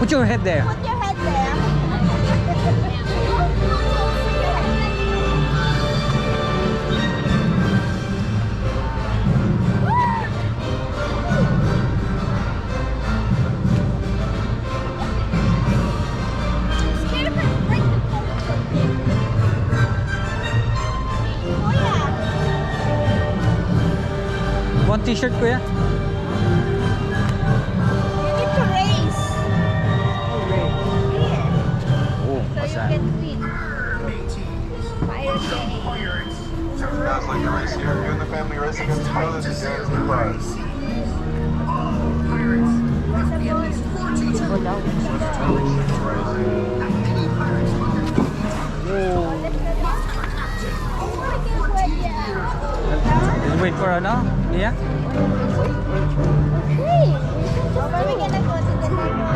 Put your head there. Put your head there. One t-shirt, kuya. You need to race. Here. Oh, So what's you that? can win. Pirate game. So if you guys like to race here, you and the family racing against brothers, you guys the prize. Just wait for ano, Nia? Hey, we're gonna go to the